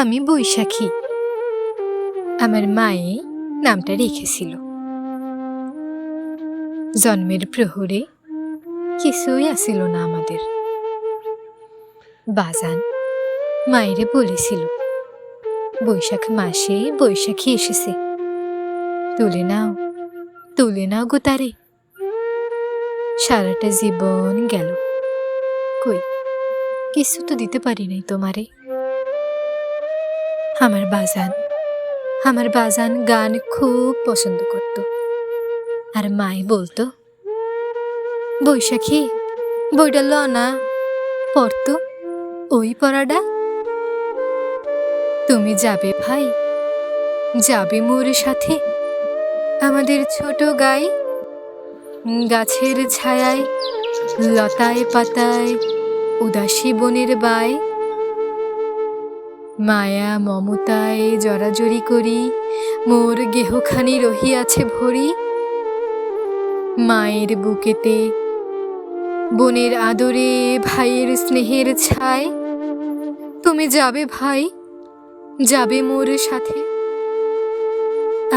আমি বৈশাখী। আমার মায়ে নামটা রেখেছিল। জন্মের প্রহরে কিছুই আসিল না আমাদের। বাজান মায়েরে বলেছিল, বৈশাখ মাসে বৈশাখী এসেছে, তুলে নাও, তুলে নাও গো তারে। সারাটা জীবন গেল, কই কিছু তো দিতে পারি নাই তোমারে। আমার বাজান গান খুব পছন্দ করত, আর মায়ে বলতো, বৈশাখী বইটা ল না, পড়তো ওই পড়াটা। তুমি যাবে ভাই, যাবে মোর সাথে, আমাদের ছোট গাই, গাছের ছায়ায়, লতায় পাতায়, উদাসী বনের বায়। মায়া মমতায় জড়াজড়ি করি, মোর গেহখানি রহিয়াছে ভরি। মায়ের বুকেতে বোনের আদরে, ভাইয়ের স্নেহের ছায়। তুমি যাবে ভাই, যাবে মোর সাথে,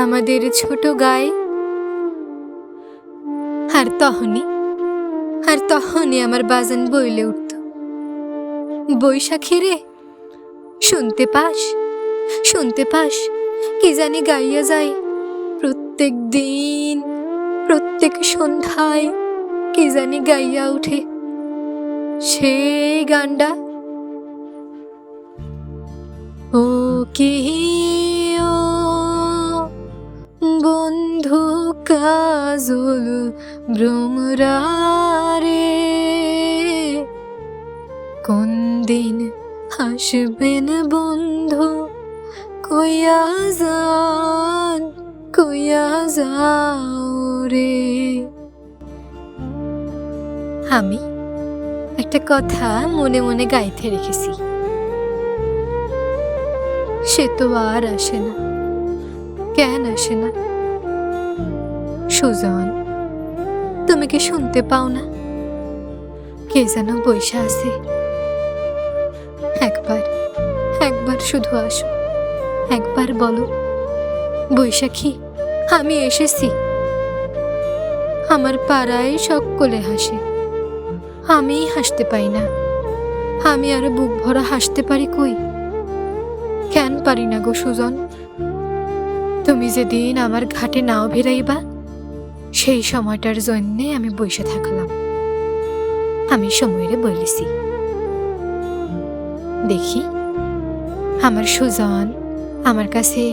আমাদের ছোট গায়ে। আর তখনই আমার বাজান বইলে উঠত, বৈশাখী রে, শুনতে পাস, কি জানি গাইয়া যায় প্রত্যেক দিন, প্রত্যেক সন্ধ্যায়, কি জানি গাইয়া উঠে সেই গানটা। ও কি ও বন্ধু কাজল ভ্রমরারে, কোন দিন আসবেন বন্ধু, কইয়া যাও রে। আমি একটা কথা মনে মনে গাইতে রেখেছি, সে তো আর আসে না। কেন আসে না? সুজন, তুমি কি শুনতে পাও না? কে যেন বৈশা আছে। একবার শুধু আসো, একবার বলো, বৈশাখী আমি এসেছি। আমার পাড়ায় সকলে হাসে, আমি হাসতে পাই না। আমি আর বুক ভরা হাসতে পারি কই? কেন পারি না গো সুজন? তুমি যেদিন আমার ঘাটে নাও ভিড়াইবা, সেই সময়টার জন্যে আমি বসে থাকলাম। আমি সময়ের বলেছি, দেখি আমার সুজন আমার কাছে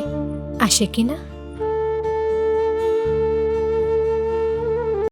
আসে কিনা।